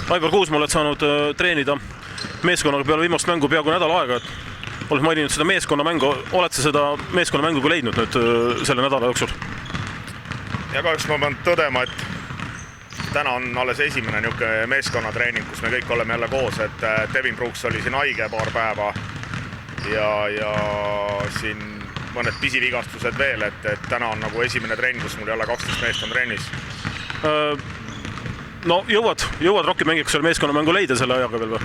Aivar Kuusma oled saanud treenida meeskonnaga peale viimast mängu peaaegu nädal aega. Oled maininud seda meeskonnamängu, oled sa seda meeskonnamängu ka leidnud nüüd selle nädala jooksul? Ja kahjuks ma pean tõdema, et täna on alles esimene niisugune meeskonnatreening, kus me kõik oleme jälle koos, et Devin Brooks oli siin haige paar päeva ja siin mõned pisivigastused veel, et täna on nagu esimene trenn, kus mul jälle 12 meest on trennis. No jõuad Rocki mängiks selle meeskonnamängu leida selle ajaga veel või?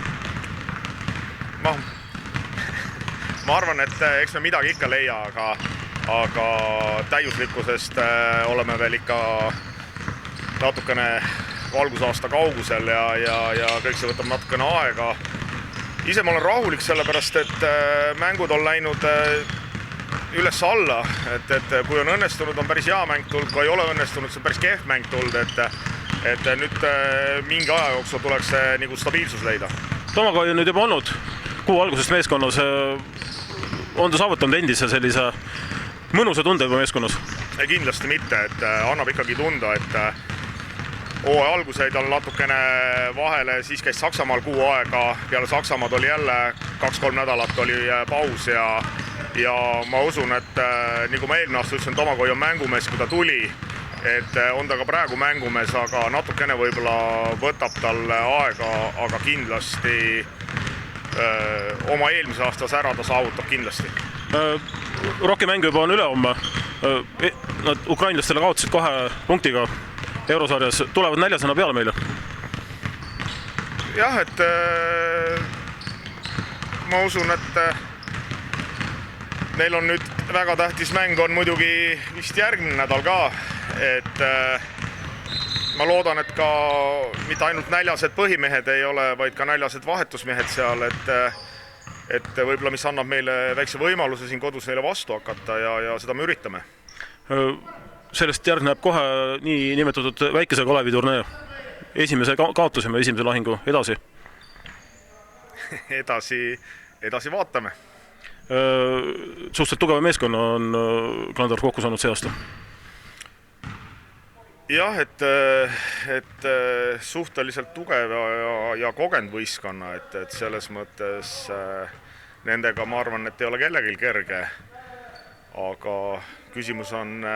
Ma arvan, et eks me midagi ikka leia, aga täiuslikkusest oleme veel ikka natukene valgusaasta kaugusel ja kõik see võtab natukene aega. Ise ma olen rahulik sellepärast, et mängud on läinud üles-alla, et kui on õnnestunud, on päris hea mäng tulnud, kui ei ole õnnestunud, see on päris kehv mäng tulnud, et nüüd mingi aja jooksul tuleks nagu stabiilsus leida. Tomakoi on nüüd juba olnud kuu algusest meeskonnas. On ta saavutanud endise sellise mõnusa tunde juba meeskonnas? Kindlasti mitte, et annab ikkagi tunda, et hooaja algus jäi tal natukene vahele, siis käis Saksamaal kuu aega, peale Saksamaad oli jälle 2-3 nädalat oli paus ja ma usun, et nagu ma eelmine aasta ütlesin, Tomakoi on mängumees, kui ta tuli, et on ta ka praegu mängumees, aga natukene võib-olla võtab talle aega, aga kindlasti oma eelmise aasta sära ta saavutab kindlasti. Rocki mäng juba on ülehomme. Nad ukrainlastele kaotasid 2 punktiga eurosarjas. Tulevad näljasena peale meile? Jah, et ma usun, et neil on nüüd väga tähtis mäng on muidugi vist järgmine nädal ka, et ma loodan, et ka mitte ainult näljased põhimehed ei ole, vaid ka näljased vahetusmehed seal, et võib-olla mis annab meile väikse võimaluse siin kodus neile vastu hakata ja seda me üritame. Sellest järgneb kohe nii nimetatud väikese Kalevi turnee. Esimese kaotusime esimese lahingu edasi. Edasi vaatame. Suhteliselt tugeva meeskonna on Klandorf kokku saanud see aasta. Jah, et suhteliselt tugev ja kogenud võistkonna, et selles mõttes nendega ma arvan, et ei ole kellelgi kerge, aga küsimus on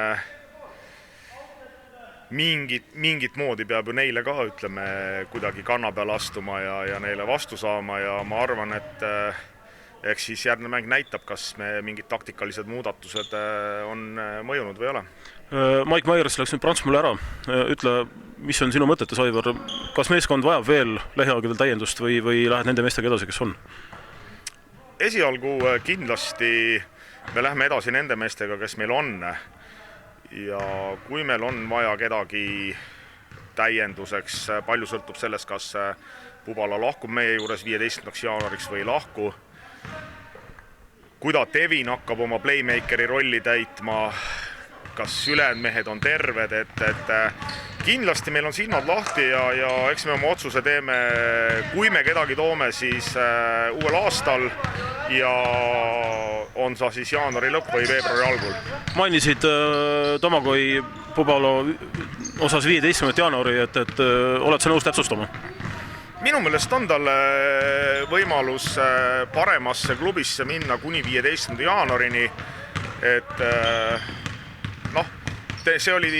mingit moodi peab ju neile ka, ütleme, kuidagi kanna peale astuma ja neile vastu saama ja ma arvan, et eks siis järgne mäng näitab, kas me mingid taktikalised muudatused on mõjunud või ei ole. Mike Myers läks nüüd Prantsusmaale ära. Ütle, mis on sinu mõtetes, Aivar? Kas meeskond vajab veel lähiaegadel täiendust või lähed nende meestega edasi, kes on? Esialgu kindlasti me lähme edasi nende meestega, kes meil on. Ja kui meil on vaja kedagi täienduseks, palju sõltub sellest, kas Pubala lahkub meie juures 15. jaanuariks või lahku. Kui ta Devin hakkab oma playmakeri rolli täitma, kas ülejäänud mehed on terved, et kindlasti meil on silmad lahti ja eks me oma otsuse teeme, kui me kedagi toome, siis uuel aastal ja on sa siis jaanuari lõpp või veebruari algul. Mainisid Tomakoi Pubalo osas 15. jaanuari, et oled sa nõus täpsustama? Minu meelest on talle võimalus paremasse klubisse minna kuni 15. jaanuarini, et see oli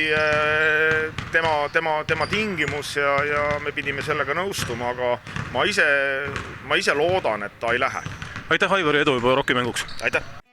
tema tingimus ja me pidime sellega nõustuma, aga ma ise loodan, et ta ei lähe. Aitäh, Aivar, ja edu juba Rocki mänguks! Aitäh!